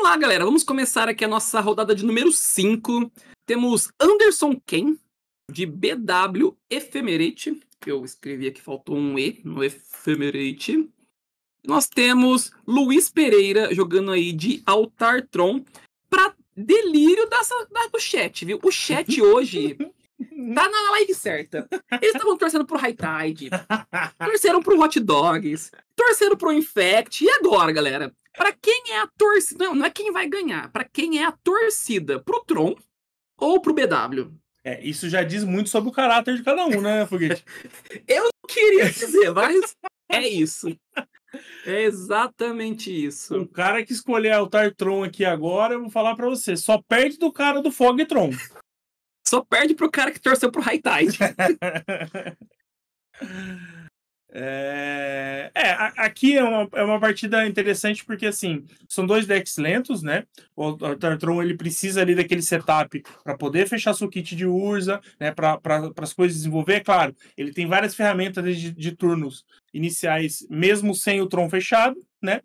lá, galera. Vamos começar aqui a nossa rodada de número 5. Temos Anderson Ken, de BW Ephemerate. Eu escrevi aqui, faltou um E no Ephemerate. Nós temos Luiz Pereira jogando aí de Altar Tron, pra delírio do chat, viu? O chat hoje tá na live certa. Eles estavam torcendo pro High Tide, torceram pro Hot Dogs, torceram pro Infect. E agora, galera? Pra quem é a torcida? Não é quem vai ganhar. Pra quem é a torcida? Pro Tron ou pro BW? Isso já diz muito sobre o caráter de cada um, né, Foguete? Eu não queria dizer, mas é isso. É exatamente isso. O cara que escolher Altar Tron aqui agora, eu vou falar pra você, só perde do cara do Fog Tron. Só perde pro cara que torceu pro High Tide. Aqui é uma partida interessante porque, assim, são dois decks lentos, né? O Altar Tron, ele precisa ali daquele setup para poder fechar seu kit de Urza, né? Para as coisas desenvolver. É claro, ele tem várias ferramentas de turnos iniciais, mesmo sem o Tron fechado, né?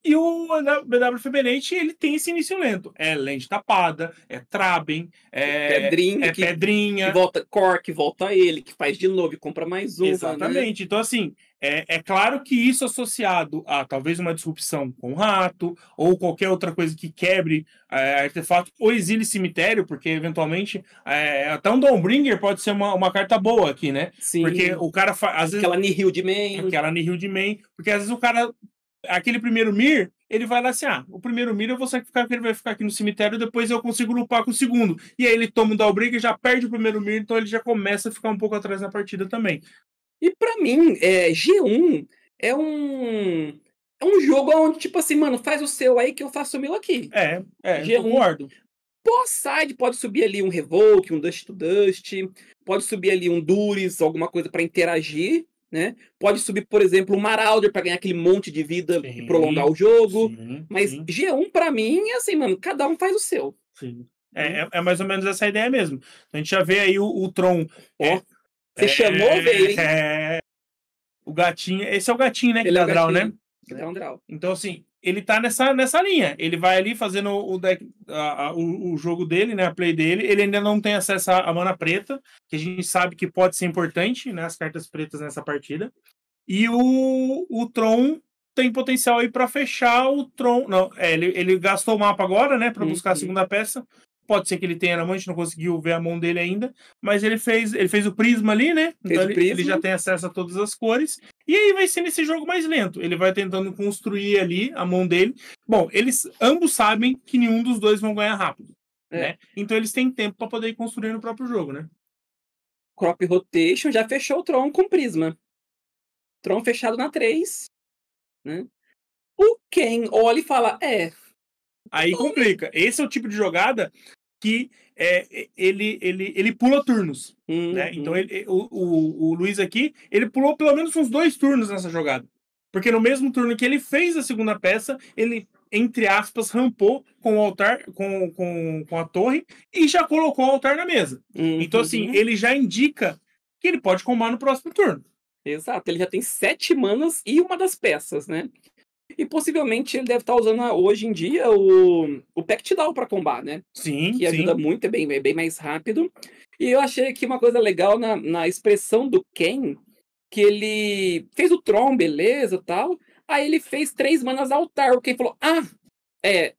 E o BW Ephemerate, ele tem esse início lento. É lente tapada, é Traben, pedrinha. Pedrinha. Que volta Cork, volta a ele, que faz de novo e compra mais uma. Exatamente. Né? Então, assim, é claro que isso associado a talvez uma disrupção com o rato, ou qualquer outra coisa que quebre artefato, ou exile cemitério, porque eventualmente até um Dawnbringer pode ser uma carta boa aqui, né? Sim. Porque o cara às vezes. Aquela Nihil de main. Porque às vezes o cara. Aquele primeiro Mir, ele vai lá assim, o primeiro Mir eu vou sacrificar porque ele vai ficar aqui no cemitério, depois eu consigo lupar com o segundo. E aí ele toma um Dawnbringer, já perde o primeiro Mir, então ele já começa a ficar um pouco atrás na partida também. E pra mim, G1 é um jogo onde, tipo assim, mano, faz o seu aí que eu faço o meu aqui. G1, eu concordo. Pós-side pode subir ali um Revoke, um Dust to Dust, pode subir ali um Duris, alguma coisa pra interagir, né? Pode subir, por exemplo, um Marauder pra ganhar aquele monte de vida e prolongar o jogo. Mas G1 pra mim é assim, mano, cada um faz o seu. Sim. É mais ou menos essa ideia mesmo. A gente já vê aí o Tron. Você chamou, veio, hein? O gatinho. Esse é o gatinho, né? Ele que dá é o draw, gatinho, né? Que dá um draw. Então, assim, ele tá nessa linha. Ele vai ali fazendo o deck, o jogo dele, né? A play dele. Ele ainda não tem acesso à mana preta, que a gente sabe que pode ser importante, né? As cartas pretas nessa partida. E o Tron tem potencial aí pra fechar o Tron. Não, ele gastou o mapa agora, né? Pra buscar a segunda peça. Pode ser que ele tenha na mão, a gente não conseguiu ver a mão dele ainda, mas ele fez o prisma ali, né? Então ele já tem acesso a todas as cores. E aí vai ser nesse jogo mais lento. Ele vai tentando construir ali a mão dele. Bom, eles ambos sabem que nenhum dos dois vão ganhar rápido, né? Então eles têm tempo para poder ir construir no próprio jogo, né? Crop Rotation já fechou o Tron com prisma. Tron fechado na 3, né? O Ken olha e fala, Aí complica. Esse é o tipo de jogada que ele pula turnos. Né? Então o Luiz aqui, ele pulou pelo menos uns 2 turnos nessa jogada. Porque no mesmo turno que ele fez a segunda peça, ele, entre aspas, rampou com o altar, com a torre, e já colocou o altar na mesa. Então, assim, ele já indica que ele pode combar no próximo turno. Exato, ele já tem 7 manas e uma das peças, né? E possivelmente ele deve estar usando hoje em dia o Pact Down para combar, né? Sim, que ajuda muito, é bem mais rápido. E eu achei aqui uma coisa legal na expressão do Ken, que ele fez o Tron, beleza, tal. Aí ele fez 3 manas altar. O Ken falou, é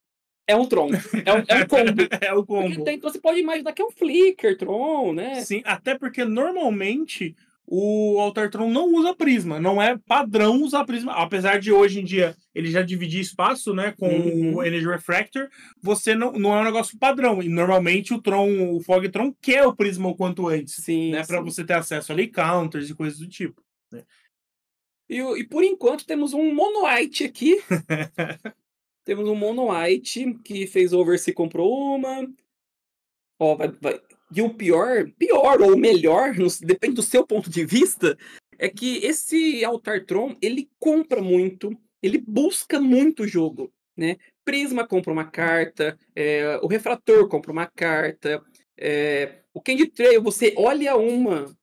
um Tron, é um combo. É o combo. Então você pode imaginar que é um Flicker, Tron, né? Sim, até porque normalmente o Altar Tron não usa prisma, não é padrão usar prisma, apesar de hoje em dia ele já dividir espaço, né, com o Energy Refractor, você não é um negócio padrão, e normalmente o Fog Tron quer o prisma o quanto antes, né, para você ter acesso ali counters e coisas do tipo, né? E por enquanto temos um Mono White aqui. Temos um Mono White que fez Overseer, comprou uma. Vai. E o pior ou melhor, depende do seu ponto de vista, é que esse Altar Tron, ele compra muito, ele busca muito o jogo, né? Prisma compra uma carta, o Refrator compra uma carta, o Candy Trail, você olha uma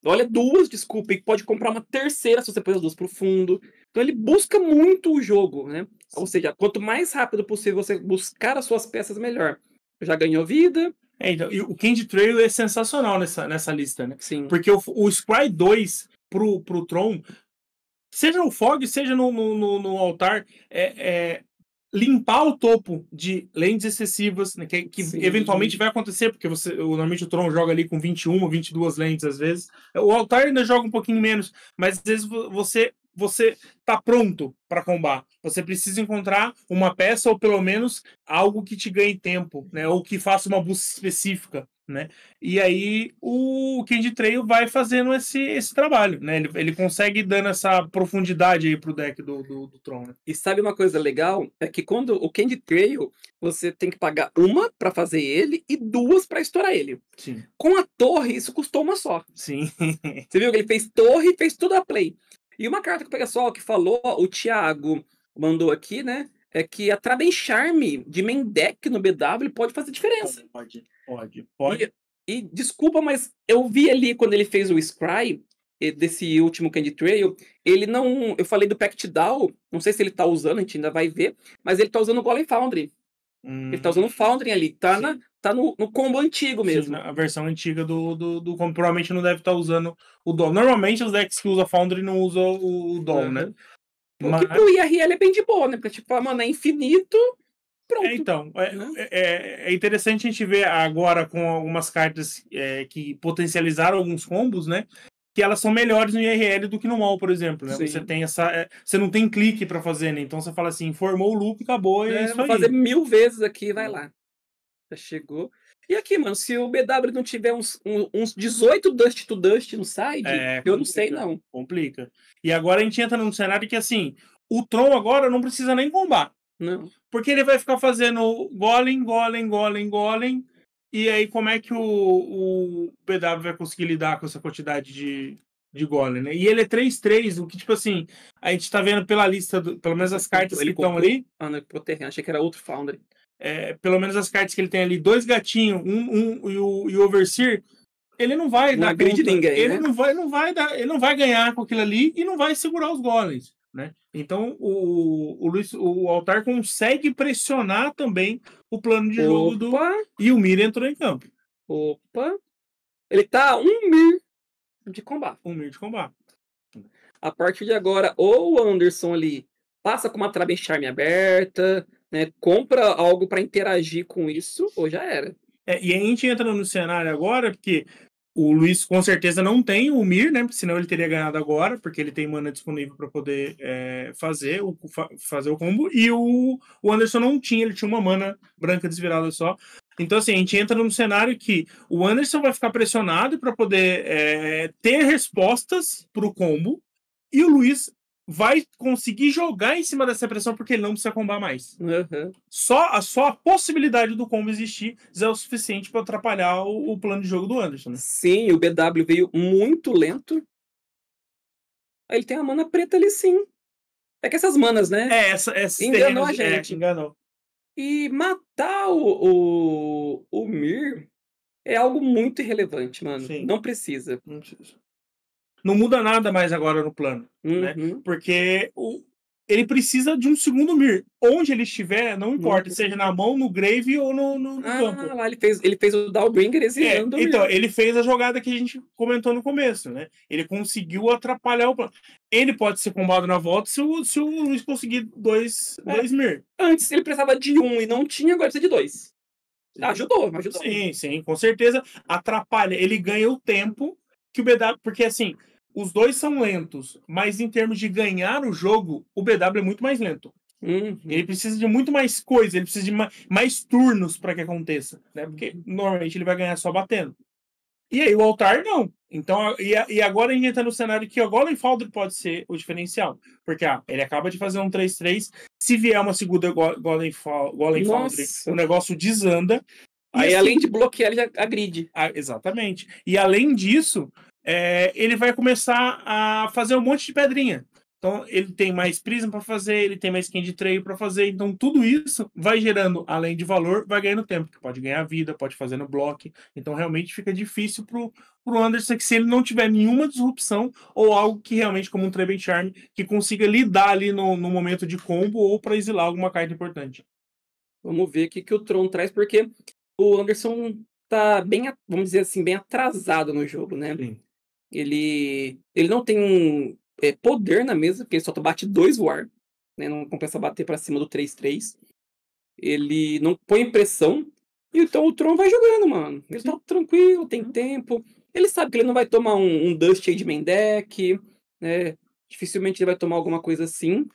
Olha, duas, desculpa, e pode comprar uma terceira se você pôr as duas pro fundo. Então ele busca muito o jogo, né? Ou seja, quanto mais rápido possível você buscar as suas peças, melhor. Já ganhou vida. Então, e o Candy Trail é sensacional nessa lista, né? Sim. Porque o Scry 2 pro Tron, seja no Fog, seja no Altar, limpar o topo de lentes excessivas, né, que eventualmente vai acontecer, porque normalmente o Tron joga ali com 21, 22 lentes às vezes. O Altar ainda joga um pouquinho menos, mas às vezes você tá pronto para combar. Você precisa encontrar uma peça ou pelo menos algo que te ganhe tempo, né, ou que faça uma busca específica, né? E aí o Candy Trail vai fazendo esse trabalho, né? Ele consegue dando essa profundidade aí pro deck do Tron, né? E sabe uma coisa legal? É que quando o Candy Trail, você tem que pagar uma pra fazer ele e duas pra estourar ele. Sim. Com a torre, isso custou uma só. Sim. Você viu que ele fez torre e fez tudo a play. E uma carta que o pessoal que falou, o Thiago mandou aqui, né? É que a Traben Charme de main deck no BW pode fazer diferença. Pode. E desculpa, mas eu vi ali quando ele fez o Scry desse último Candy Trail, ele não. Eu falei do Pact Down, não sei se ele tá usando, a gente ainda vai ver, mas ele tá usando o Golem Foundry. Ele tá usando o Foundry ali, tá no combo antigo mesmo. Sim, a versão antiga do combo, provavelmente não deve estar usando o Dom. Normalmente os decks que usam Foundry não usam o Dom, né? O que pro IRL é bem de boa, né? Porque, tipo, mano, é infinito, pronto. Então, é interessante a gente ver agora com algumas cartas que potencializaram alguns combos, né? Que elas são melhores no IRL do que no MOL, por exemplo, né? Sim. Você tem você não tem clique para fazer, né? Então você fala assim, formou o loop, acabou, e é isso vou aí. fazer 1000 vezes aqui, vai lá. Já chegou. E aqui, mano, se o BW não tiver uns 18 Dust to Dust no side, eu não sei, não. Complica. E agora a gente entra num cenário que, assim, o Tron agora não precisa nem combar. Não. Porque ele vai ficar fazendo golem, e aí como é que o BW vai conseguir lidar com essa quantidade de golem, né? E ele é 3/3, o que, tipo assim, a gente tá vendo pela lista, pelo menos as cartas que estão ali. Não, pro Terreno, achei que era outro Foundry. Pelo menos as cartas que ele tem ali, 2 gatinhos, e o Overseer, ele não vai dar conta, ninguém, ele né? ele não vai ganhar com aquilo ali e não vai segurar os golems, né? Então o Altar consegue pressionar também o plano de jogo e o Mir entrou em campo. Ele tá 1 Mir de combate. 1 Mir de combate. A partir de agora, ou o Anderson ali passa com uma Traben Charme aberta, né? Compra algo para interagir com isso, ou já era. E a gente entra no cenário agora, porque o Luiz com certeza não tem o Mir, né? Senão ele teria ganhado agora, porque ele tem mana disponível para poder fazer o combo. E o Anderson não tinha, ele tinha uma mana branca desvirada só. Então, assim, a gente entra num cenário que o Anderson vai ficar pressionado para poder ter respostas para o combo, e o Luiz vai conseguir jogar em cima dessa pressão porque ele não precisa combar mais. Só a possibilidade do combo existir já é o suficiente para atrapalhar o plano de jogo do Anderson, né? Sim, o BW veio muito lento. Aí ele tem a mana preta ali, sim. É que essas manas, né? Enganou a gente. Enganou. E matar o Mir é algo muito irrelevante, mano. Sim. Não precisa. Não muda nada mais agora no plano, né? Porque ele precisa de um segundo Mir. Onde ele estiver, não importa, seja na mão, no grave ou no campo. Lá ele fez o Dawnbringer exilando o Mir. Então, ele fez a jogada que a gente comentou no começo, né? Ele conseguiu atrapalhar o plano. Ele pode ser combado na volta se o Luiz conseguir dois Mir. Antes ele precisava de 1 e não tinha, agora precisa de 2. Ajudou. Sim, com certeza atrapalha. Ele ganha o tempo que o BW... Porque, assim, os dois são lentos, mas em termos de ganhar o jogo, o BW é muito mais lento. Ele precisa de muito mais coisa, ele precisa de mais turnos para que aconteça, né? Porque normalmente ele vai ganhar só batendo. E aí o Altar não. Então, e agora a gente entra no cenário que o Golem Foundry pode ser o diferencial. Porque ele acaba de fazer um 3/3. Se vier uma segunda Golem Foundry, o negócio desanda. Aí, assim, além de bloquear, ele agride. Exatamente. E além disso, ele vai começar a fazer um monte de pedrinha. Então, ele tem mais Prism para fazer, ele tem mais Candy Trail para fazer. Então, tudo isso vai gerando, além de valor, vai ganhando tempo, que pode ganhar vida, pode fazer no bloco. Então, realmente fica difícil pro Anderson, que se ele não tiver nenhuma disrupção ou algo que realmente, como um Treben Charm, que consiga lidar ali no momento de combo ou para exilar alguma carta importante. Vamos ver o que o Tron traz, porque o Anderson tá bem, vamos dizer assim, bem atrasado no jogo, né? Sim. Ele não tem poder na mesa, porque ele só bate 2 War, né? Não compensa bater pra cima do 3/3. Ele não põe pressão, então o Tron vai jogando, mano. Ele tá tranquilo, tem tempo. Ele sabe que ele não vai tomar um Dust aí de main deck, né? Dificilmente ele vai tomar alguma coisa assim.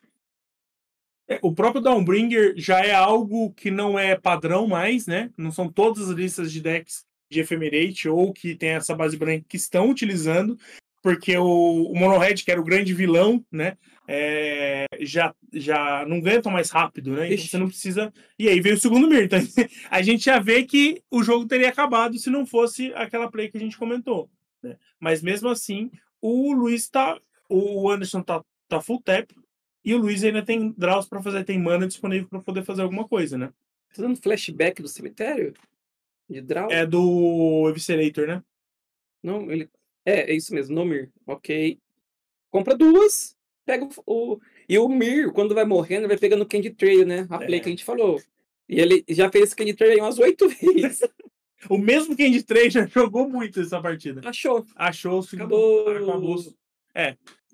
O próprio Dawnbringer já é algo que não é padrão mais, né? Não são todas as listas de decks de Ephemerate ou que tem essa base branca que estão utilizando, porque o Mono-Red, que era o grande vilão, né? Já não ganha tão mais rápido, né? Então você não precisa. E aí veio o segundo Mir. Então a gente já vê que o jogo teria acabado se não fosse aquela play que a gente comentou. Né? Mas mesmo assim, o Luiz o Anderson tá full tap. E o Luiz ainda tem draws pra fazer, tem mana disponível pra poder fazer alguma coisa, né? Tá dando flashback do cemitério? De draw? É do Eviscerator, né? Não, ele. É isso mesmo, no Mir. Ok. Compra 2, pega o. E o Mir, quando vai morrendo, vai pegando o Candy Trail, né? A play que a gente falou. E ele já fez esse Candy Trail umas 8 vezes. O mesmo Candy Trail já jogou muito essa partida. Achou. Acabou.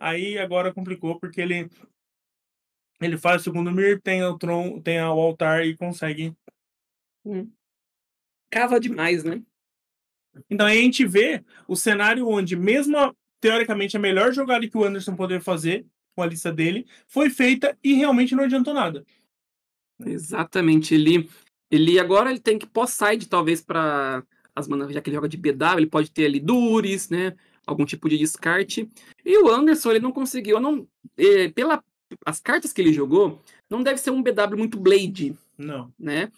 Aí agora complicou, porque ele faz o segundo Mir, tem o Tron, tem o altar e consegue. Cava demais, né? Então aí a gente vê o cenário onde, mesmo teoricamente a melhor jogada que o Anderson poderia fazer com a lista dele, foi feita e realmente não adiantou nada. Exatamente. Ele agora ele tem que pós-side, talvez, para as manas, já que ele joga de BW, ele pode ter ali Duris, né? Algum tipo de descarte. E o Anderson, ele não conseguiu, as cartas que ele jogou, não deve ser um BW muito Blade. Não. Né?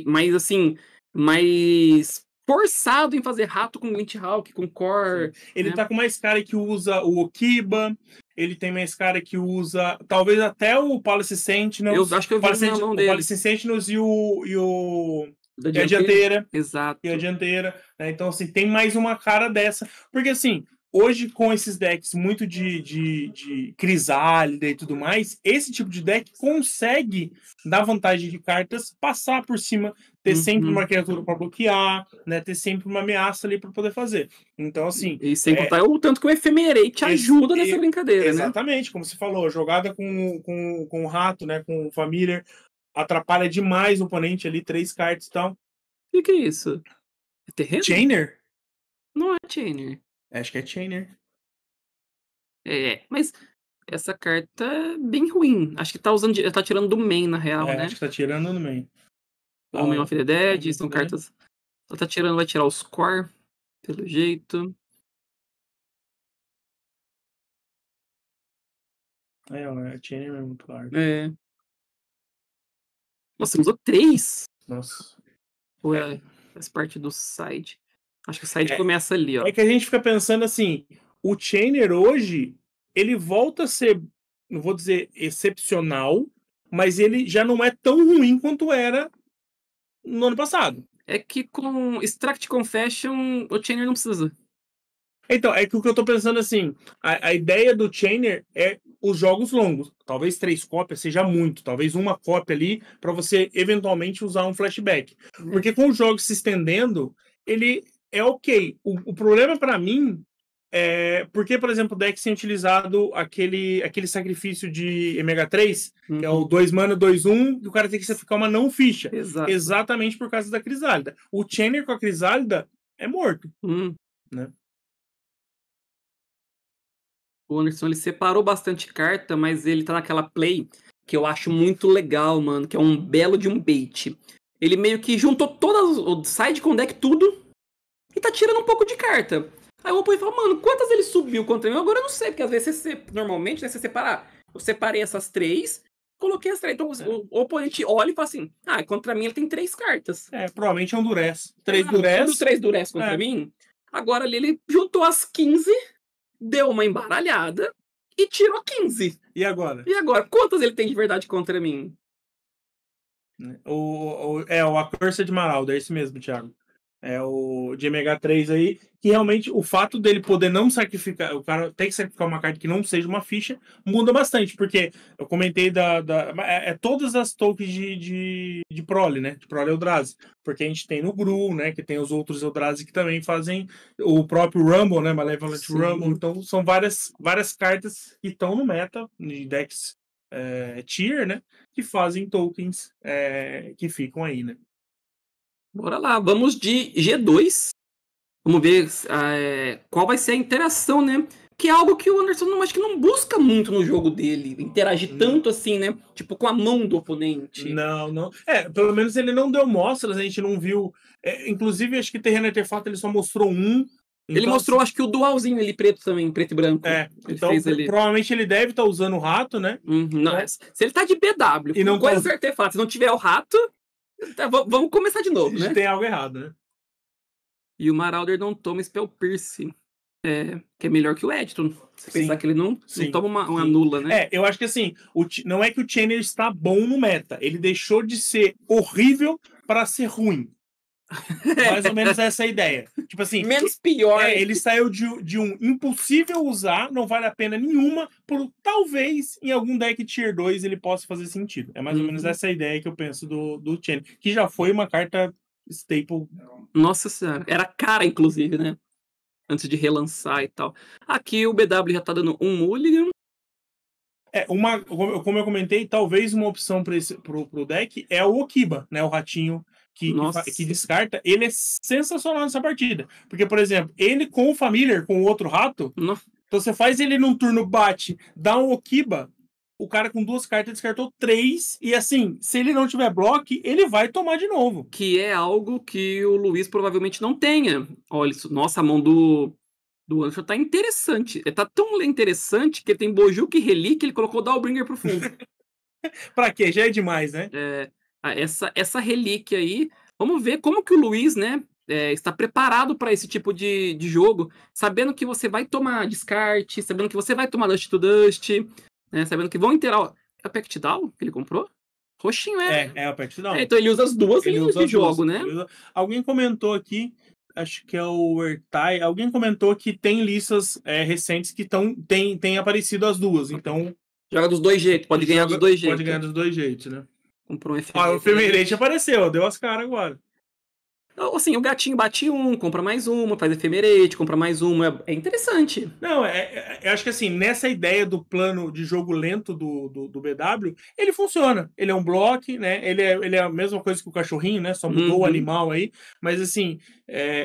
Mas assim, mais forçado em fazer rato com Glint Hawk, com Core. Sim. Ele né? tá com mais cara que usa o Okiba, ele tem mais cara que usa, talvez até o Policy Sentinels. Eu acho que eu vi na mão dele. O Policy Sentinels e Da a dianteira. Exato. E a dianteira. Né? Então, assim, tem mais uma cara dessa. Porque, assim, hoje, com esses decks muito de Crisálida e tudo mais, esse tipo de deck consegue dar vantagem de cartas, passar por cima, ter sempre uma criatura para bloquear, né? Ter sempre uma ameaça ali para poder fazer. Então, assim. E sem contar o tanto que o Ephemerate ajuda nessa brincadeira, exatamente, como você falou, jogada com o rato, né? Com o Familiar, atrapalha demais o oponente ali, 3 cartas e tal. O que é isso? É terreno? Chainer? Não é Chainer. Acho que é Chainer. Mas essa carta é bem ruim. Acho que tá tirando do main, na real, né? Acho que tá tirando no main. Homem of the Dead, são cartas. Ela tá tirando, vai tirar os core, pelo jeito. A Chainer é muito larga. Nossa, você usou 3? Nossa. Ou faz parte do side? Acho que o side começa ali, ó. É que a gente fica pensando assim, o Chainer hoje, ele volta a ser, não vou dizer excepcional, mas ele já não é tão ruim quanto era no ano passado. É que com Extract Confession, o Chainer não precisa. Então, é que o que eu tô pensando assim, a ideia do Chainer é os jogos longos. Talvez 3 cópias seja muito, talvez uma cópia ali para você eventualmente usar um flashback. Porque com os jogos se estendendo, ele é ok. O problema para mim é porque, por exemplo, o deck tem utilizado aquele sacrifício de MH3, que é o 2 mana, 2/1, e o cara tem que sacrificar uma não ficha. Exato. Exatamente por causa da Crisálida. O Chainer com a Crisálida é morto. Né? O Anderson, ele separou bastante carta, mas ele tá naquela play que eu acho muito legal, mano, que é um belo de um bait. Ele meio que juntou todas o side com deck, tudo, e tá tirando um pouco de carta. Aí o oponente fala, mano, quantas ele subiu contra mim? Agora eu não sei, porque às vezes normalmente, né, você separar. Eu separei essas 3, coloquei as 3. Então o oponente olha e fala assim, contra mim ele tem 3 cartas. Provavelmente é um Durez. 3 Durez. 3 Durez contra mim. Agora ali ele juntou as 15, deu uma embaralhada e tirou 15. E agora? E agora? Quantas ele tem de verdade contra mim? O Accursed Marauder, é esse mesmo, Thiago. É o de MH3 aí, que realmente o fato dele poder não sacrificar, o cara tem que sacrificar uma carta que não seja uma ficha, muda bastante, porque eu comentei todas as tokens de Prole, né? De Prole Eldrazi. Porque a gente tem no Gru, né? Que tem os outros Eldrazi que também fazem o próprio Rumble, né? Malevolent Sim. Rumble. Então são várias cartas que estão no meta, de decks tier, né? Que fazem tokens que ficam aí, né? Bora lá, vamos de G2. Vamos ver qual vai ser a interação, né? Que é algo que o Anderson acho que não busca muito no jogo dele. Interagir tanto assim, né? Tipo, com a mão do oponente. Não. Pelo menos ele não deu mostras, a gente não viu. Inclusive, acho que Terreno Artefato ele só mostrou um. Ele Então, mostrou, acho que o dualzinho ali preto também, preto e branco. Ele então fez ali. Provavelmente ele deve estar usando o rato, né? Não, se ele tá de BW, e não coisas artefatos, se não tiver o rato, vamos começar de novo, né? Tem algo errado, né? E o Marauder não toma Spell Pierce. Que é melhor que o Edton. Se pensar que ele não toma uma nula, né? Eu acho que assim, não é que o Chainer está bom no meta, ele deixou de ser horrível para ser ruim. Mais ou menos essa é a ideia. Tipo assim, menos pior. Ele saiu de um impossível usar, não vale a pena nenhuma, por talvez em algum deck Tier 2 ele possa fazer sentido. É mais ou menos essa a ideia que eu penso do Chainer, que já foi uma carta staple. Nossa senhora, era cara, inclusive, né? Antes de relançar e tal. Aqui o BW já tá dando um mulligan. Como eu comentei, talvez uma opção pro deck é o Okiba, né? O ratinho que descarta. Ele é sensacional nessa partida. Porque, por exemplo, ele com o Familiar, com o outro rato, então você faz ele num turno bate, dá um Okiba, o cara com 2 cartas descartou 3, e assim, se ele não tiver bloco, ele vai tomar de novo. Que é algo que o Luiz provavelmente não tenha. Olha, nossa, a mão do Anderson tá interessante. Tá tão interessante que ele tem Bojuk e Relíquia, ele colocou o Dawnbringer pro fundo. Pra quê? Já é demais, né? Essa relíquia aí, vamos ver como que o Luiz, né, está preparado para esse tipo de jogo, sabendo que você vai tomar descarte, sabendo que você vai tomar Dust to Dust, né, sabendo que vão interar. É o Pact Down que ele comprou? Roxinho, é o Pact Down. Então ele usa as duas linhas de jogo, né? Alguém comentou aqui, acho que é o Ertai, alguém comentou que tem listas recentes que tem aparecido as duas, então... Joga dos dois jeitos, pode ganhar dos dois jeitos. Pode ganhar dos dois jeitos, né? Comprou um Ephemerate. O Ephemerate apareceu, deu as caras agora. Assim, o gatinho bate compra mais uma, faz Ephemerate, compra mais uma. É interessante. Não, eu acho que assim, nessa ideia do plano de jogo lento do BW, ele funciona. Ele é um bloco, né? Ele é a mesma coisa que o cachorrinho, né? Só mudou o animal aí. Mas assim,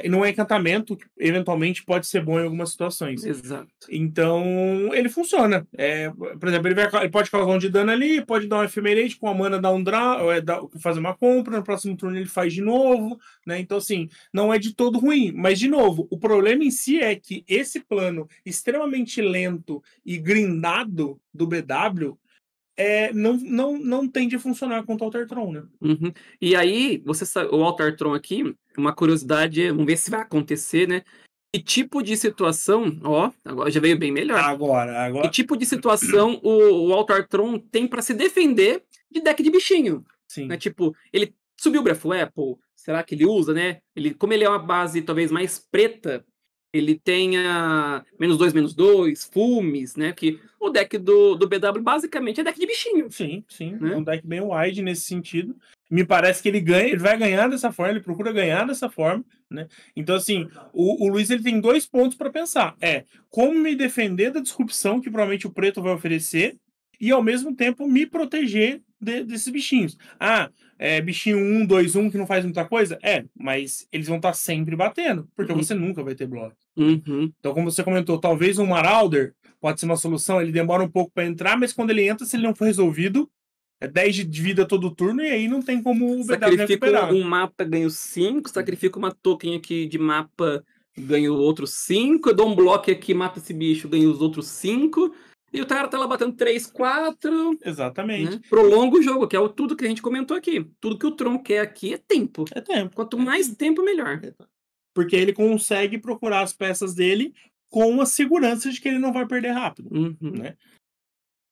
não é encantamento, que eventualmente pode ser bom em algumas situações. Exato. Então, ele funciona. Por exemplo, ele pode causar um de dano ali, pode dar um Ephemerate com a mana, dar um draw, fazer uma compra, no próximo turno ele faz de novo, né? Então, assim, não é de todo ruim. Mas, de novo, o problema em si é que esse plano extremamente lento e grindado do BW não tende a funcionar contra o Altertron, né? Uhum. E aí, o Altertron aqui, uma curiosidade, vamos ver se vai acontecer, né? Que tipo de situação, agora já veio bem melhor. Agora. Que tipo de situação o Altertron tem para se defender de deck de bichinho? Sim. Né? Tipo, ele subiu o Breath of Apple, será que ele usa, né? Como ele é uma base talvez mais preta, ele tenha -2/-2, fumes, né? Que o deck do BW basicamente é deck de bichinho. Sim. Né? É um deck bem wide nesse sentido. Me parece que ele vai ganhar dessa forma, ele procura ganhar dessa forma, né? Então, assim, o Luiz ele tem 2 pontos para pensar. Como me defender da disrupção que provavelmente o preto vai oferecer e, ao mesmo tempo, me proteger desses bichinhos. Bichinho 1, 2, 1 que não faz muita coisa? Mas eles vão estar sempre batendo, porque você nunca vai ter bloco. Uhum. Então, como você comentou, talvez um Marauder pode ser uma solução, ele demora um pouco para entrar, mas quando ele entra, se ele não for resolvido, 10 de vida todo turno, e aí não tem como o BW recuperar. Um mapa, ganho 5, sacrifico uma token aqui de mapa, ganho outros 5, eu dou um bloco aqui, mata esse bicho, ganho os outros 5, e o cara tá lá batendo 3, 4. Exatamente. Né? Prolonga o jogo, que é tudo que a gente comentou aqui. Tudo que o Tron quer aqui é tempo. É tempo. Quanto mais tempo, melhor. Porque ele consegue procurar as peças dele com a segurança de que ele não vai perder rápido, Uhum. né?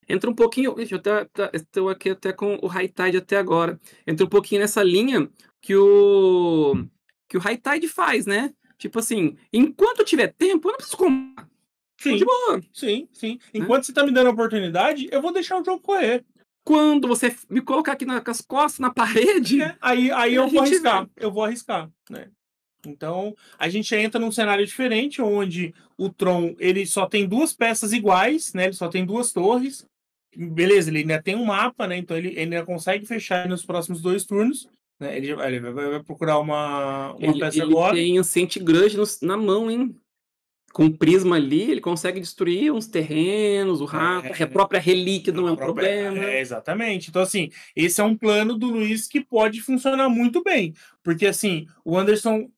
Entra um pouquinho. Ixi, estou aqui até com o High Tide até agora. Entra um pouquinho nessa linha que o High Tide faz, né? Tipo assim, enquanto tiver tempo, eu não preciso comprar. Tô de Sim, boa. sim. Enquanto você tá me dando a oportunidade, eu vou deixar o jogo correr. Quando você me colocar aqui com as costas na parede, Aí a eu vou gente arriscar. vê. Eu vou arriscar, né? Então, a gente entra num cenário diferente, onde o Tron, ele só tem duas peças iguais, né? Ele só tem duas torres. Beleza, ele ainda tem um mapa, né? Então, ele ainda consegue fechar nos próximos 2 turnos, né? Ele vai procurar uma peça Ele agora. tem Ancient Grudge na mão, hein? Com o prisma ali, ele consegue destruir uns terrenos, o rato, a própria relíquia não é um problema. Exatamente. Então, assim, esse é um plano do Luiz que pode funcionar muito bem. Porque, assim, o Anderson,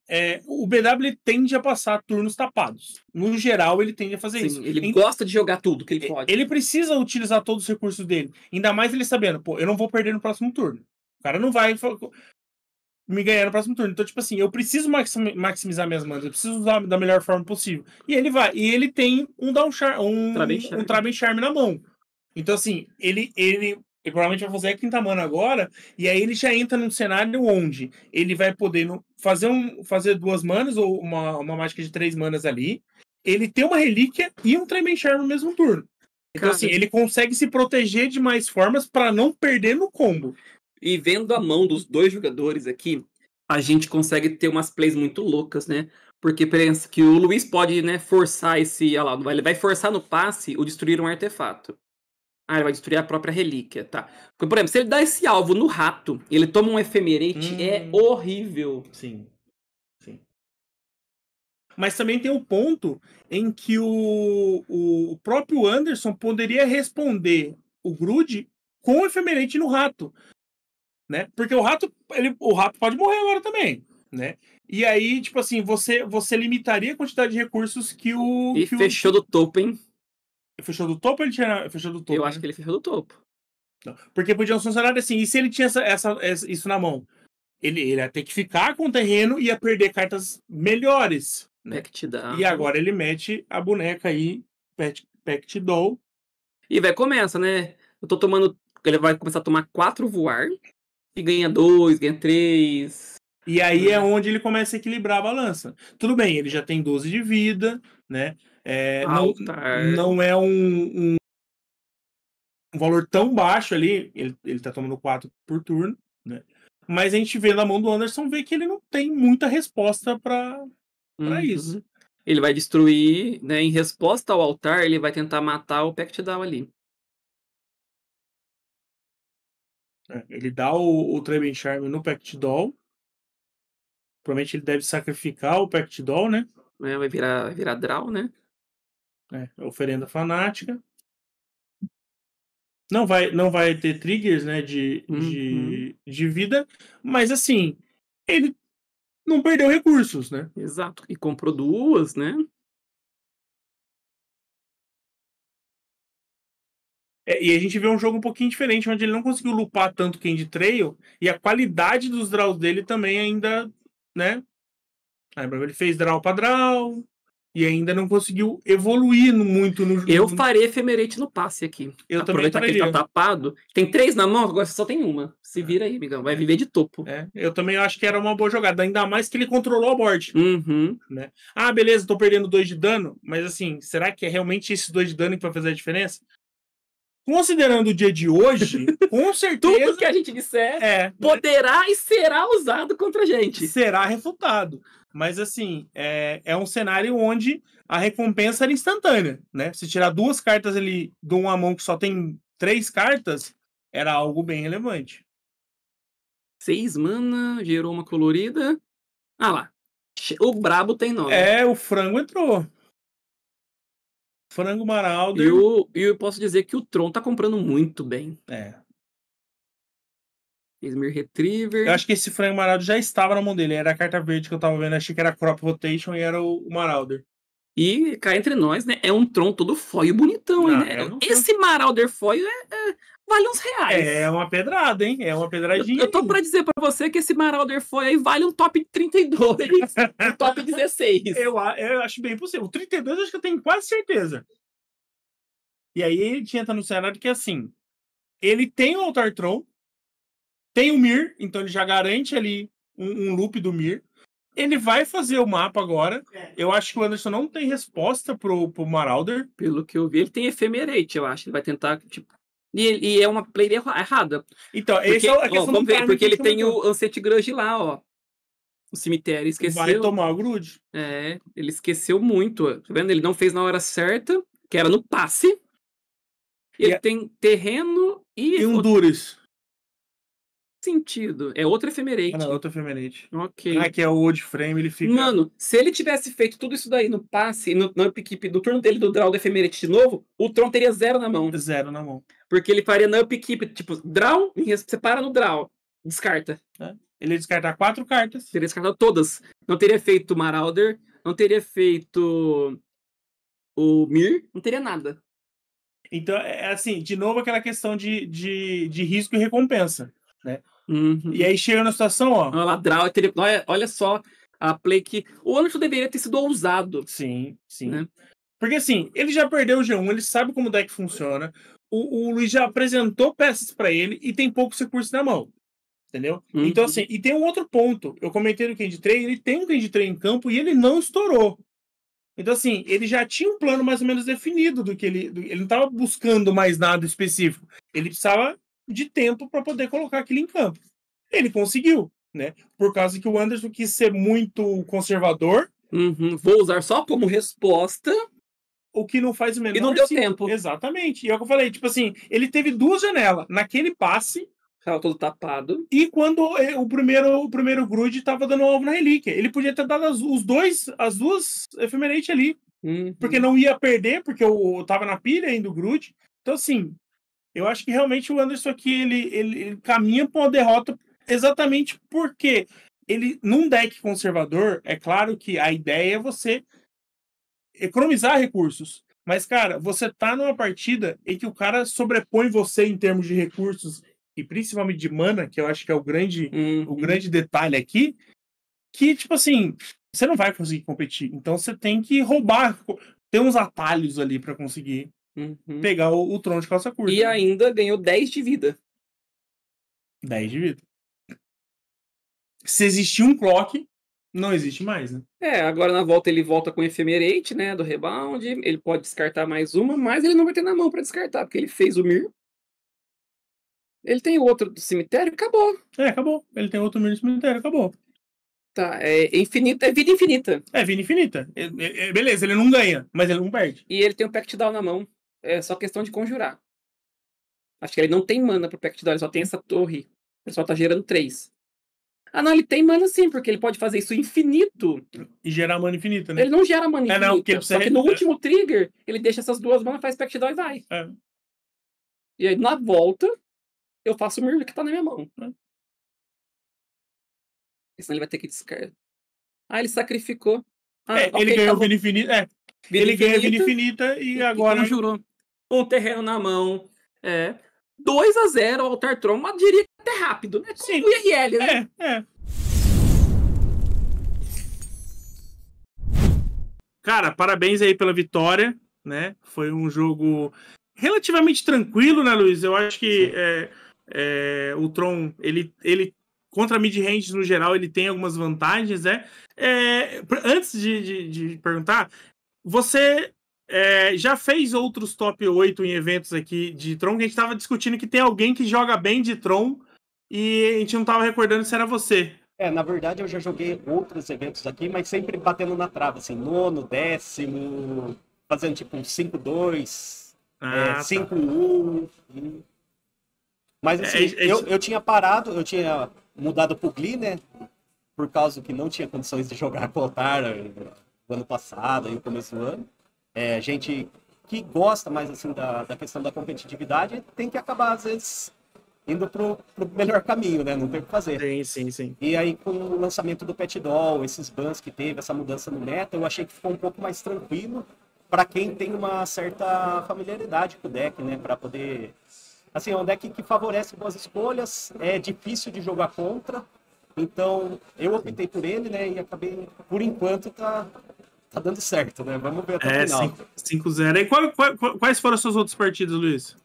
o BW ele tende a passar turnos tapados. No geral, ele tende a fazer isso. Sim, ele gosta de jogar tudo que ele pode. Ele precisa utilizar todos os recursos dele. Ainda mais ele sabendo, pô, eu não vou perder no próximo turno. O cara não vai me ganhar no próximo turno. Então, tipo assim, eu preciso maximizar minhas manas, eu preciso usar da melhor forma possível. E ele vai. E ele tem um Traben Charm na mão. Então, assim, ele provavelmente vai fazer a quinta mana agora, e aí ele já entra num cenário onde ele vai poder fazer 2 manas, ou uma mágica de 3 manas ali. Ele tem uma relíquia e um Traben Charm no mesmo turno. Então, assim, ele consegue se proteger de mais formas para não perder no combo. E vendo a mão dos dois jogadores aqui, a gente consegue ter umas plays muito loucas, né? Porque pensa que o Luiz pode, né, forçar esse. Olha lá, ele vai forçar no passe o destruir um artefato. Ah, ele vai destruir a própria relíquia, tá? Porque, por exemplo, se ele dá esse alvo no rato, ele toma um efemerate, é horrível. Sim. Mas também tem o ponto em que o próprio Anderson poderia responder o Grude com o efemerate no rato, né? Porque o rato pode morrer agora também, né? E aí, tipo assim, você limitaria a quantidade de recursos que o... E fechou do topo, hein? Fechou do topo ou ele tinha... Fechou do topo, Eu acho que ele fechou do topo. Não. Porque podia funcionar assim, e se ele tinha isso na mão? Ele ia ter que ficar com o terreno e ia perder cartas melhores, né? Pact Down. E agora ele mete a boneca aí, Pact Doll. E vai, começa, né? Eu tô tomando. Ele vai começar a tomar 4 voar. E ganha 2, ganha 3. E aí é onde ele começa a equilibrar a balança. Tudo bem, ele já tem 12 de vida, né? Não é um valor tão baixo ali. Ele tá tomando 4 por turno, né? Mas a gente vê na mão do Anderson, vê que ele não tem muita resposta para isso. Ele vai destruir, né? Em resposta ao altar, ele vai tentar matar o Pact Down ali. Ele dá o Traben Charm no Pact Doll. Provavelmente ele deve sacrificar o Pact Doll, né? Vai virar draw, né? Oferenda fanática. Não vai ter triggers, né, de vida, mas assim, ele não perdeu recursos, né? Exato. E comprou 2, né? E a gente vê um jogo um pouquinho diferente, onde ele não conseguiu lupar tanto Candy Trail, e a qualidade dos draws dele também ainda, né? Ele fez draw pra draw, e ainda não conseguiu evoluir muito no jogo. Eu faria Ephemerate no passe aqui. Eu também aproveitar que ele tá tapado. Tem 3 na mão, agora você só tem uma. Se vira aí, amigão. Vai viver de topo. Eu também acho que era uma boa jogada. Ainda mais que ele controlou a board. Né? Ah, beleza, tô perdendo 2 de dano. Mas assim, será que é realmente esses 2 de dano que vai fazer a diferença? Considerando o dia de hoje, com certeza... Tudo que a gente disser poderá e será usado contra a gente. Será refutado. Mas assim, é um cenário onde a recompensa era instantânea, né? Se tirar 2 cartas ali de uma mão que só tem 3 cartas, era algo bem relevante. 6 mana, gerou uma colorida. Ah lá. O brabo tem nome. O frango entrou. Frango Marauder. E eu posso dizer que o Tron tá comprando muito bem. Esmir Retriever. Eu acho que esse Frango Marauder já estava na mão dele. Era a carta verde que eu tava vendo. Achei que era Crop Rotation e era o Marauder. E cá entre nós, né? É um Tron todo foil bonitão, hein, Não, né? é um Esse Marauder foil vale uns reais. É uma pedrada, hein? É uma pedradinha. Eu tô pra dizer pra você que esse Marauder foil aí vale um top 32, um top 16. Eu acho bem possível. O 32 acho que eu tenho quase certeza. E aí a gente entra no cenário que assim, ele tem o Altar Tron, tem o Mir, então ele já garante ali um loop do Mir. Ele vai fazer o mapa agora. Eu acho que o Anderson não tem resposta pro Marauder. Pelo que eu vi, ele tem Ephemerate, eu acho. Ele vai tentar, tipo... E é uma play errada. Então, Porque, essa é a questão vamos do ver, timing porque que a ele gente tem comentou. o Ancient Grudge lá, ó. O cemitério, esqueceu. Vai tomar o Grude. É, ele esqueceu muito. Tá vendo? Ele não fez na hora certa, que era no passe. E ele tem terreno E um Duris. sentido. É outro Ephemerate. Ah, não, outro Ephemerate. Ok. Ah, que é o Old Frame, ele fica... Mano, se ele tivesse feito tudo isso daí no passe, no upkeep do turno dele do draw do Ephemerate de novo, o Tron teria 0 na mão. 0 na mão. Porque ele faria no upkeep, tipo, draw, você para no draw, descarta. Ele ia descartar 4 cartas. Teria descartado todas. Não teria feito Marauder, não teria feito o Mir, não teria nada. Então, é assim, de novo aquela questão de risco e recompensa, né? Uhum. E aí chega na situação, ó... Olha lá, draw, teria... olha só a play que... O Anderson deveria ter sido ousado. Sim, sim. Né? Porque assim, ele já perdeu o G1, ele sabe como o deck funciona, o Luiz já apresentou peças pra ele e tem poucos recursos na mão. Entendeu? Uhum. Então, assim, e tem um outro ponto. Eu comentei no Candy Trade, ele tem um Candy Trade em campo e ele não estourou. Então, assim, ele já tinha um plano mais ou menos definido do que ele não estava buscando mais nada específico. Ele precisava de tempo para poder colocar aquilo em campo. Ele conseguiu, né? Por causa que o Anderson quis ser muito conservador. Uhum. Vou usar só como resposta. O que não faz o menor E não deu sentido. tempo. Exatamente. E é o que eu falei, tipo assim, ele teve 2 janelas. Naquele passe, Tava todo tapado. e quando o primeiro Grude tava dando alvo na relíquia. Ele podia ter dado as duas Ephemerate ali. Uhum. Porque não ia perder, porque eu tava na pilha ainda o Grude. Então, assim, eu acho que realmente o Anderson aqui, ele caminha para uma derrota exatamente porque ele, num deck conservador, é claro que a ideia é você economizar recursos. Mas, cara, você tá numa partida em que o cara sobrepõe você em termos de recursos e principalmente de mana, que eu acho que é o grande detalhe aqui, que, tipo assim, você não vai conseguir competir. Então você tem que roubar, ter uns atalhos ali pra conseguir pegar o Tron de calça curta. E ainda ganhou 10 de vida. 10 de vida. Se existir um clock, não existe mais, né? Agora na volta ele volta com o Ephemerate, né, do rebound. Ele pode descartar mais uma, mas ele não vai ter na mão pra descartar, porque ele fez o Mir. Ele tem outro do cemitério, acabou. Acabou. Ele tem outro Mir no cemitério, acabou. Tá, é infinito, é vida infinita. É vida infinita. Beleza, ele não ganha, mas ele não perde. E ele tem o Pact Down na mão. É só questão de conjurar. Acho que ele não tem mana pro Pact Down, ele só tem essa torre. Ele só tá gerando 3. Ah, não, ele tem mana sim, porque ele pode fazer isso infinito. E gerar mana infinita, né? Ele não gera mana infinita. Não, porque só que no último trigger, ele deixa essas 2 manas, faz Pact Down e vai. E aí, na volta, eu faço o Mir que tá na minha mão. Senão ele vai ter que descartar. Ah, ele sacrificou. Ele ganhou vida infinita. Ele ganha vida infinita e agora... conjurou. Com o terreno na mão. 2-0 ao Altar Tron, mas diria que até rápido, né? Sim. O IRL, né? Cara, parabéns aí pela vitória, né? Foi um jogo relativamente tranquilo, né, Luiz? Eu acho que o Tron, ele contra mid-range no geral, ele tem algumas vantagens, né? Antes de perguntar, você já fez outros top 8 em eventos aqui de Tron, que a gente tava discutindo que tem alguém que joga bem de Tron e a gente não tava recordando se era você. Na verdade eu já joguei outros eventos aqui, mas sempre batendo na trave, assim, 9º, 10º, fazendo tipo um 5-2, 5-1. Mas assim, eu tinha parado, eu tinha mudado pro Glee, né? Por causa que não tinha condições de jogar com o Altar no ano passado e no começo do ano. Gente que gosta mais assim da questão da competitividade tem que acabar, às vezes, indo pro melhor caminho, né? Não tem o que fazer. Sim. E aí, com o lançamento do Pet Doll, esses bans que teve, essa mudança no meta, eu achei que ficou um pouco mais tranquilo para quem tem uma certa familiaridade com o deck, né? Para poder... Assim, é um deck que favorece boas escolhas, é difícil de jogar contra, então eu optei por ele, né? E acabei, por enquanto, tá dando certo, né? Vamos ver até o final. 5-0. E quais foram as suas outras partidas, Luiz?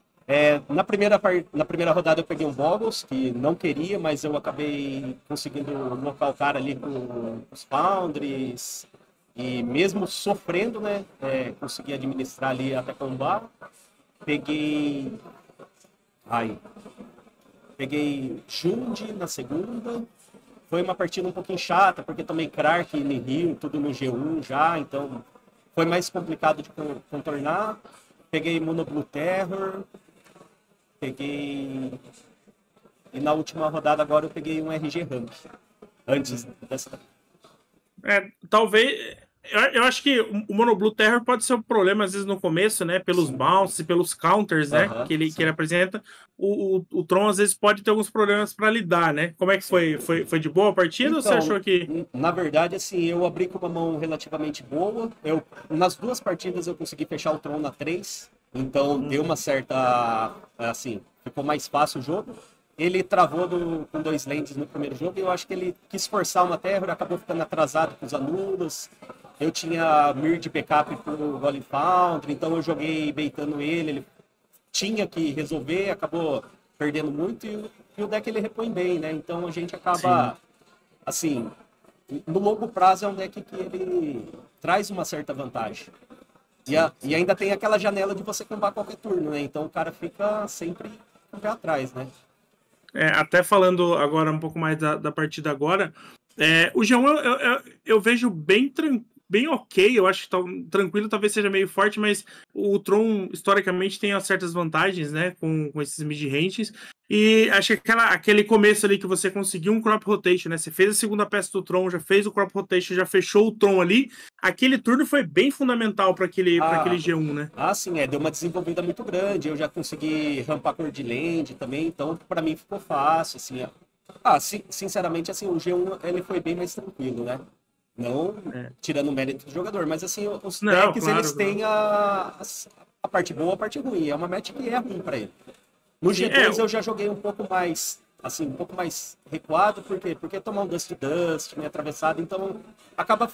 Na primeira rodada eu peguei um Boggles, que não queria, mas eu acabei conseguindo nocautar ali com os Foundries, e mesmo sofrendo, né? Consegui administrar ali até combar. Peguei Jund na segunda. Foi uma partida um pouquinho chata, porque tomei Krark e Nihil, tudo no G1 já, então foi mais complicado de contornar. Peguei Mono Blue Terror. E na última rodada agora eu peguei um RG Rank. Antes dessa. Talvez... Eu acho que o Mono Blue Terror pode ser um problema, às vezes, no começo, né? Pelos bounces e pelos counters, né? Que ele apresenta. O Tron, às vezes, pode ter alguns problemas para lidar, né? Como é que foi? Foi de boa a partida, então, ou você achou que... Na verdade, assim, eu abri com uma mão relativamente boa. Nas duas partidas eu consegui fechar o Tron na 3. Então, deu uma certa... Assim, ficou mais fácil o jogo. Ele travou com 2 lands no primeiro jogo e eu acho que ele quis forçar uma Terror, acabou ficando atrasado com os anulos. Eu tinha Mir de backup pro Golem Foundry, então eu joguei baitando ele tinha que resolver, acabou perdendo muito e o deck ele repõe bem, né? Então a gente acaba, assim, no longo prazo é um deck que ele traz uma certa vantagem. E ainda tem aquela janela de você combar qualquer turno, né? Então o cara fica sempre com o pé atrás, né? Até falando agora um pouco mais da partida agora, o G1 eu vejo bem ok, eu acho que tranquilo, talvez seja meio forte, mas o Tron historicamente tem certas vantagens, né, com esses mid-ranges, e acho que aquele começo ali que você conseguiu um crop rotation, né, você fez a segunda peça do Tron, já fez o crop rotation, já fechou o Tron ali, aquele turno foi bem fundamental para aquele G1, né? Sim, deu uma desenvolvida muito grande, eu já consegui rampar cor de land também, então para mim ficou fácil, assim, sinceramente, assim, o G1 ele foi bem mais tranquilo, né? Não tirando o mérito do jogador, mas assim, os decks, eles têm a parte boa, a parte ruim. É uma match que é ruim para ele. No G2 eu já joguei um pouco mais, assim, um pouco mais recuado, por quê? Porque tomar um Dust meio atravessado, então acaba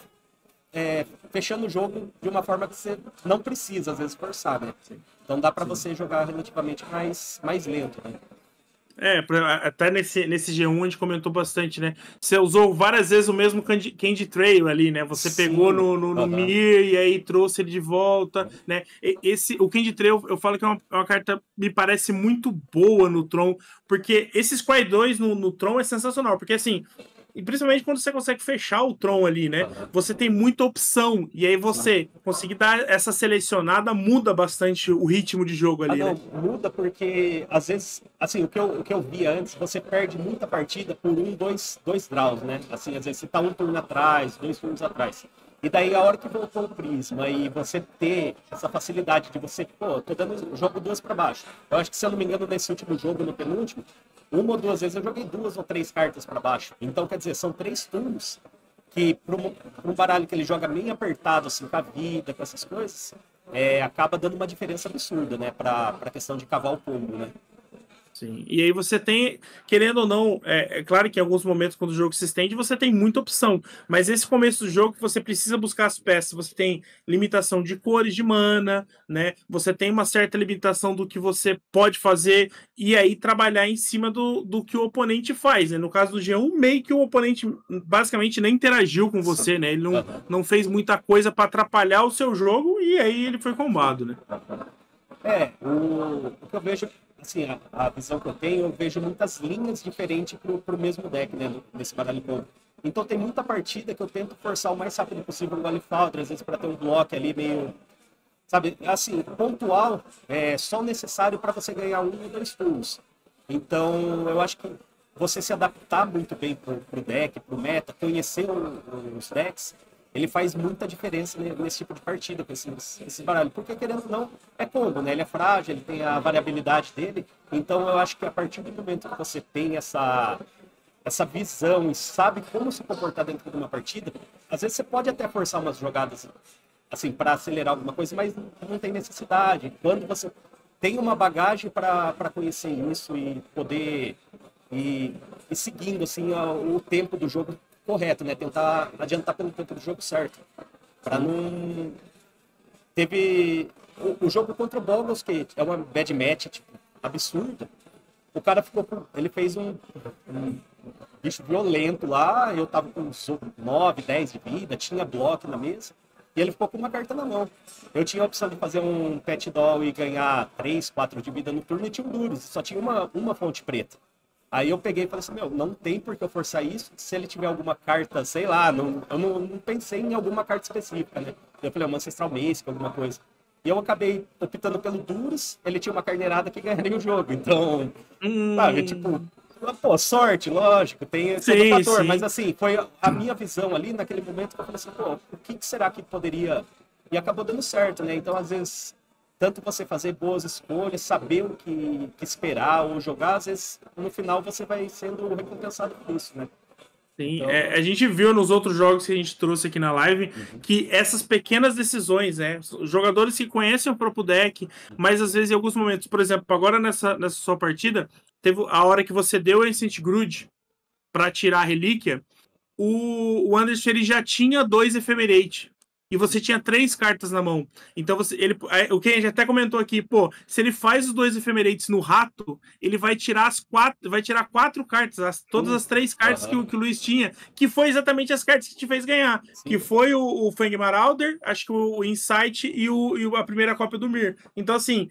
fechando o jogo de uma forma que você não precisa, às vezes, forçar, né? Então dá para você jogar relativamente mais lento, né? Até nesse G1 a gente comentou bastante, né? Você usou várias vezes o mesmo Candy Trail ali, né? Você pegou no Mir e aí trouxe ele de volta, né? O Candy Trail, eu falo que é uma carta, me parece muito boa no Tron, porque esse Squire 2 no Tron é sensacional, porque assim... E principalmente quando você consegue fechar o Tron ali, né? Você tem muita opção. E aí você conseguir dar essa selecionada muda bastante o ritmo de jogo ali, né? Muda porque, às vezes, assim, o que eu vi antes, você perde muita partida por dois draws, né? Assim, às vezes você tá um turno atrás, 2 turnos atrás. E daí, a hora que voltou o Prisma e você ter essa facilidade de você, tô dando jogo 2 para baixo. Eu acho que, se eu não me engano, nesse último jogo, no penúltimo, 1 ou 2 vezes eu joguei 2 ou 3 cartas para baixo. Então, quer dizer, são 3 turnos que, para um baralho que ele joga meio apertado, assim, com a vida, com essas coisas, acaba dando uma diferença absurda, né? Para a questão de cavar o combo, né? Sim. E aí você tem, querendo ou não, é claro que em alguns momentos, quando o jogo se estende, você tem muita opção. Mas esse começo do jogo, você precisa buscar as peças. Você tem limitação de cores, de mana, né? Você tem uma certa limitação do que você pode fazer e aí trabalhar em cima do que o oponente faz, né? No caso do G1, meio que o oponente basicamente nem interagiu com você, né? Ele não fez muita coisa para atrapalhar o seu jogo e aí ele foi combado, né? O que eu vejo, assim, a visão que eu tenho, eu vejo muitas linhas diferentes pro mesmo deck, né, nesse baralho combo. Então tem muita partida que eu tento forçar o mais rápido possível o Golem Foundry, às vezes para ter um bloco ali meio, sabe, assim, pontual, só necessário para você ganhar 1 ou 2 turnos. Então eu acho que você se adaptar muito bem pro deck, pro meta, conhecer os decks, ele faz muita diferença nesse tipo de partida, com esses baralhos. Porque, querendo ou não, é combo, né? Ele é frágil, ele tem a variabilidade dele. Então, eu acho que a partir do momento que você tem essa visão e sabe como se comportar dentro de uma partida, às vezes você pode até forçar umas jogadas assim, para acelerar alguma coisa, mas não tem necessidade. Quando você tem uma bagagem para conhecer isso e poder ir seguindo assim, o tempo do jogo correto, né? Tentar adiantar pelo tempo do jogo certo. Para não... Teve o jogo contra o Boggles, que é uma bad match tipo, absurda. O cara ele fez um bicho violento lá, eu tava com 9, 10 de vida, tinha bloco na mesa, e ele ficou com uma carta na mão. Eu tinha a opção de fazer um pet doll e ganhar 3, 4 de vida no turno, e tinha um Duros, só tinha uma fonte preta. Aí eu peguei e falei assim, não tem por que eu forçar isso, se ele tiver alguma carta, sei lá, eu não pensei em alguma carta específica, né? Eu falei, uma Ancestral Basic, alguma coisa. E eu acabei optando pelo Duros, ele tinha uma carneirada que ganharia o jogo, então, sabe, tipo, pô, sorte, lógico, tem todo fator, mas assim, foi a minha visão ali, naquele momento, que eu falei assim, pô, o que será que poderia... E acabou dando certo, né? Então, às vezes... Tanto você fazer boas escolhas, saber o que esperar ou jogar, às vezes no final você vai sendo recompensado por isso, né? Sim, então... a gente viu nos outros jogos que a gente trouxe aqui na live que essas pequenas decisões, né? Os jogadores que conhecem o próprio deck, mas às vezes em alguns momentos, por exemplo, agora nessa sua partida, teve a hora que você deu o Ancient Grudge para tirar a relíquia, o Anderson ele já tinha 2 Ephemerate. E você tinha 3 cartas na mão. Então o que a gente até comentou aqui, pô, se ele faz os 2 Ephemerates no rato, ele vai tirar 4 cartas, todas as 3 cartas que o Luiz tinha, que foi exatamente as cartas que te fez ganhar. Sim. Que foi o Fang Marauder, acho que o Insight e a primeira cópia do Mir. Então, assim,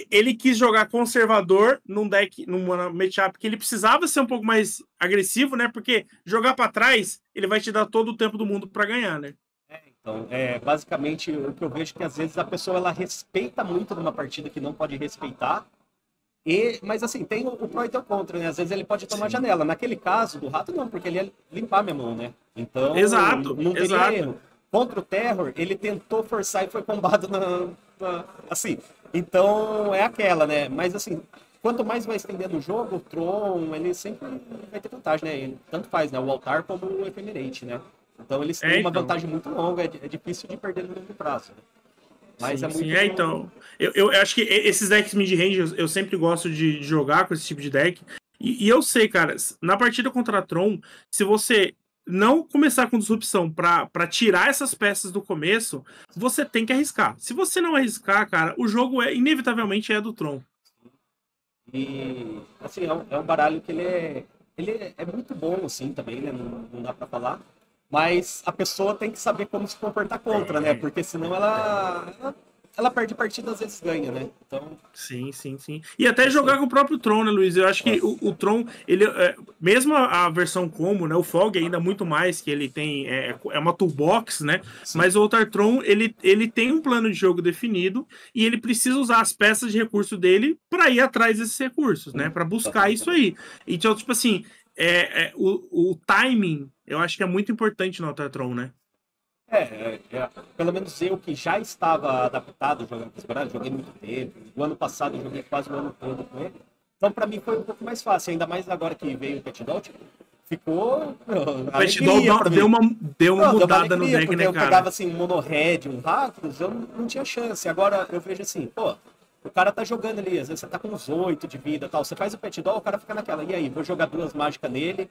ele quis jogar conservador num deck, numa matchup que ele precisava ser um pouco mais agressivo, né? Porque jogar para trás, ele vai te dar todo o tempo do mundo para ganhar, né? Então, basicamente, o que eu vejo é que às vezes a pessoa ela respeita muito numa partida que não pode respeitar, mas assim, tem o pró e tem o contra, né? Às vezes ele pode tomar janela. Naquele caso do rato, não, porque ele ia limpar minha mão, né? Então, não teria erro. Contra o Terror, ele tentou forçar e foi combado assim. Então, é aquela, né? Mas assim, quanto mais vai estendendo o jogo, o Tron, ele sempre vai ter vantagem, né? Ele, tanto faz, né? O Altar como o Ephemerate, né? Então eles têm uma vantagem muito longa, é difícil de perder no longo prazo. Né? Mas sim, então. Eu acho que esses decks mid-range eu sempre gosto de jogar com esse tipo de deck. E eu sei, cara, na partida contra a Tron, se você não começar com disrupção pra tirar essas peças do começo, você tem que arriscar. Se você não arriscar, cara, o jogo inevitavelmente é do Tron. E, assim, é um baralho que ele é muito bom, assim, também, né? Não dá pra falar. Mas a pessoa tem que saber como se comportar contra, né? Porque senão ela perde partida, às vezes ganha, né? Então... Sim. E até jogar com o próprio Tron, né, Luiz? Eu acho que o Tron, ele, mesmo a versão combo, né? O Fog ainda muito mais, que ele tem... É uma toolbox, né? Sim. Mas o Altar Tron, ele tem um plano de jogo definido e ele precisa usar as peças de recurso dele para ir atrás desses recursos, né? Para buscar isso aí. Então, tipo assim... o timing, eu acho que é muito importante no Altar Tron, né? Pelo menos eu que já estava adaptado jogando com esse baralho, joguei muito tempo. O ano passado eu joguei quase o ano todo com ele. Então, para mim, foi um pouco mais fácil. Ainda mais agora que veio o Pet Doll, ficou... O Pet Doll deu uma mudada no deck, né, cara? Eu pegava, assim, um Mono Red, um Rakdos, eu não tinha chance. Agora, eu vejo assim, pô... O cara tá jogando ali, às vezes você tá com uns 8 de vida e tal. Você faz o Pet Doll, o cara fica naquela. E aí, vou jogar 2 mágicas nele,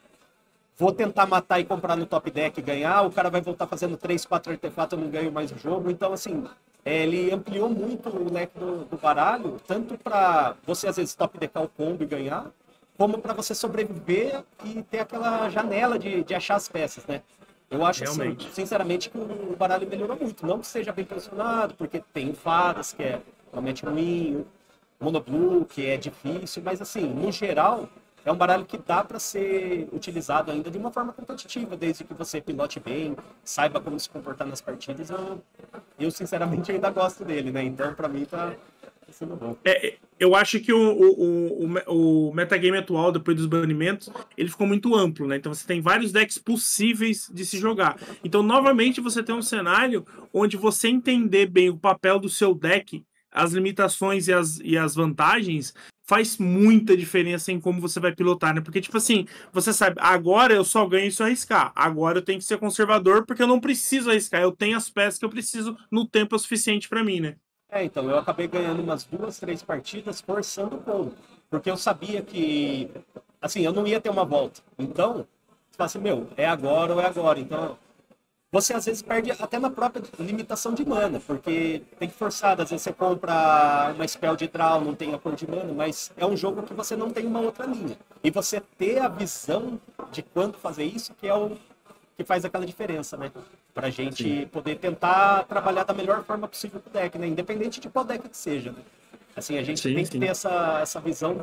vou tentar matar e comprar no top deck e ganhar. O cara vai voltar fazendo 3, 4 artefatos, eu não ganho mais o jogo. Então, assim, ele ampliou muito o leque do baralho, tanto pra você, às vezes, top deckar o combo e ganhar, como pra você sobreviver e ter aquela janela de achar as peças, né? Eu acho, assim, sinceramente, que o baralho melhorou muito. Não que seja bem posicionado, porque tem fadas, que é realmente ruim, monoblue, que é difícil, mas assim, no geral, é um baralho que dá para ser utilizado ainda de uma forma competitiva, desde que você pilote bem, saiba como se comportar nas partidas. Eu sinceramente ainda gosto dele, né? Então, para mim sendo bom. Eu acho que o metagame atual, depois dos banimentos, ele ficou muito amplo, né? Então você tem vários decks possíveis de se jogar. Então, novamente, você tem um cenário onde você entender bem o papel do seu deck, as limitações e as vantagens, faz muita diferença em como você vai pilotar, né? Porque, tipo assim, você sabe, agora eu só ganho se eu arriscar. Agora eu tenho que ser conservador porque eu não preciso arriscar. Eu tenho as peças que eu preciso no tempo suficiente para mim, né? Então, eu acabei ganhando umas 2, 3 partidas forçando o combo. Porque eu sabia que, assim, eu não ia ter uma volta. Então, você fala assim, meu, é agora ou é agora. Então, você às vezes perde até na própria limitação de mana, porque tem que forçar. Às vezes você compra uma spell de draw, não tem a cor de mana, mas é um jogo que você não tem uma outra linha. E você ter a visão de quando fazer isso, que é o que faz aquela diferença, né? Pra gente poder tentar trabalhar da melhor forma possível com o deck, né? Independente de qual deck que seja, né? Assim, a gente tem que ter essa visão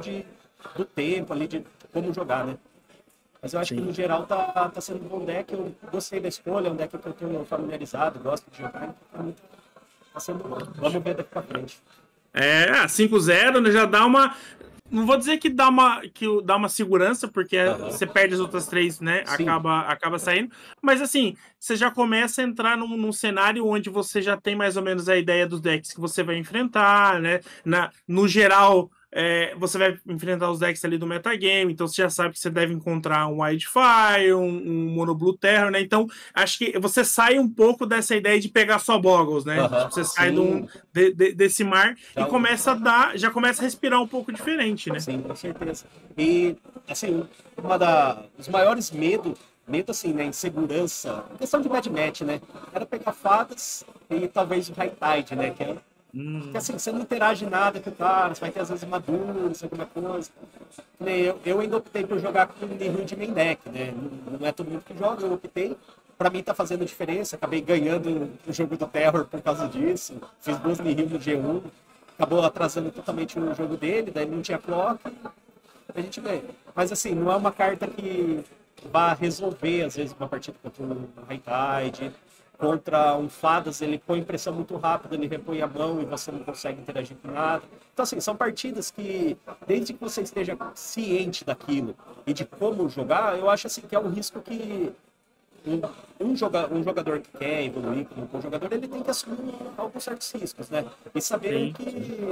do tempo ali, de como jogar, né? Mas eu acho que no geral tá sendo um bom deck, eu gostei da escolha, é um deck que eu tenho familiarizado, gosto de jogar, então tá sendo bom. Vamos ver daqui pra frente. 5-0, né? Já dá uma... Não vou dizer que dá uma segurança, porque você perde as outras 3, né? Acaba saindo. Mas assim, você já começa a entrar num cenário onde você já tem mais ou menos a ideia dos decks que você vai enfrentar, né? No geral, você vai enfrentar os decks ali do metagame, então você já sabe que você deve encontrar um Wildfire, um Mono Blue Terror, né? Então, acho que você sai um pouco dessa ideia de pegar só Boggles, né? Você sai desse mar e já começa a respirar um pouco diferente, né? Sim, com certeza. E, assim, os maiores medo assim, né, insegurança, questão de bad match, né? Era pegar fadas e talvez o High Tide, né? Porque assim, você não interage nada com o cara, você vai ter às vezes maduros, alguma coisa. Eu ainda optei por jogar com o Nihil de main deck, né? Não é todo mundo que joga, eu optei. Pra mim tá fazendo diferença, acabei ganhando o jogo do Terror por causa disso. Fiz 2 Nihil no G1, acabou atrasando totalmente o jogo dele, daí não tinha clock, a gente ganha. Mas assim, não é uma carta que vai resolver, às vezes, uma partida contra um High Tide. Contra um Fadas, ele põe pressão muito rápido, ele repõe a mão e você não consegue interagir com nada. Então, assim, são partidas que, desde que você esteja ciente daquilo e de como jogar, eu acho assim que é um risco que um jogador que quer evoluir como um jogador, ele tem que assumir alguns certos riscos, né? E saber que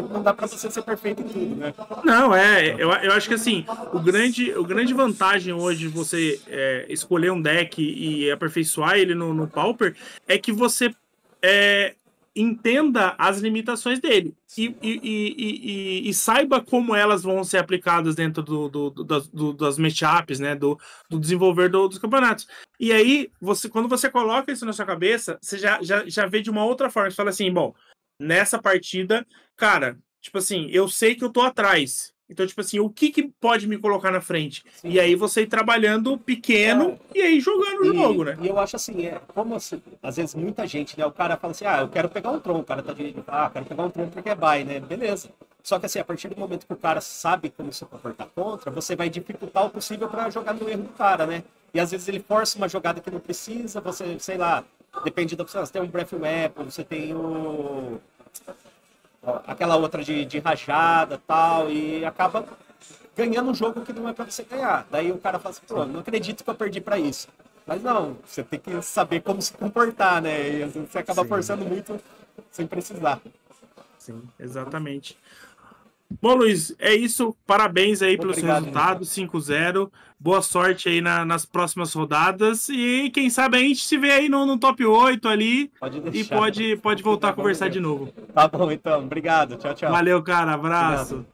não dá pra você ser perfeito em tudo, né? Não, eu acho que assim, o grande vantagem hoje de você escolher um deck e aperfeiçoar ele no Pauper é que você entenda as limitações dele e saiba como elas vão ser aplicadas dentro das matchups, né, do desenvolver dos campeonatos. E aí, quando você coloca isso na sua cabeça, você já vê de uma outra forma. Você fala assim, bom, nessa partida, cara, tipo assim, eu sei que eu tô atrás. Então, tipo assim, o que pode me colocar na frente? Sim. E aí você ir trabalhando pequeno e aí jogando o jogo, né? E eu acho assim, como assim, às vezes muita gente, né? O cara fala assim, eu quero pegar um Tron, o cara tá de quero pegar um Tron porque é buy, né? Beleza. Só que assim, a partir do momento que o cara sabe como se comportar contra, você vai dificultar o possível para jogar no erro do cara, né? E às vezes ele força uma jogada que não precisa, você, sei lá, depende da opção, você tem um Breath Weapon, você tem aquela outra de rajada e tal, e acaba ganhando um jogo que não é pra você ganhar. Daí o cara fala assim, pô, não acredito que eu perdi pra isso. Mas não, você tem que saber como se comportar, né? E às vezes você acaba forçando muito sem precisar. Sim, exatamente. Bom, Luiz, é isso. Parabéns aí pelo seu resultado, 5-0. Boa sorte aí nas próximas rodadas. E quem sabe a gente se vê aí no top 8 ali. E pode voltar a conversar de novo. Tá bom, então. Obrigado. Tchau, tchau. Valeu, cara. Abraço. Obrigado.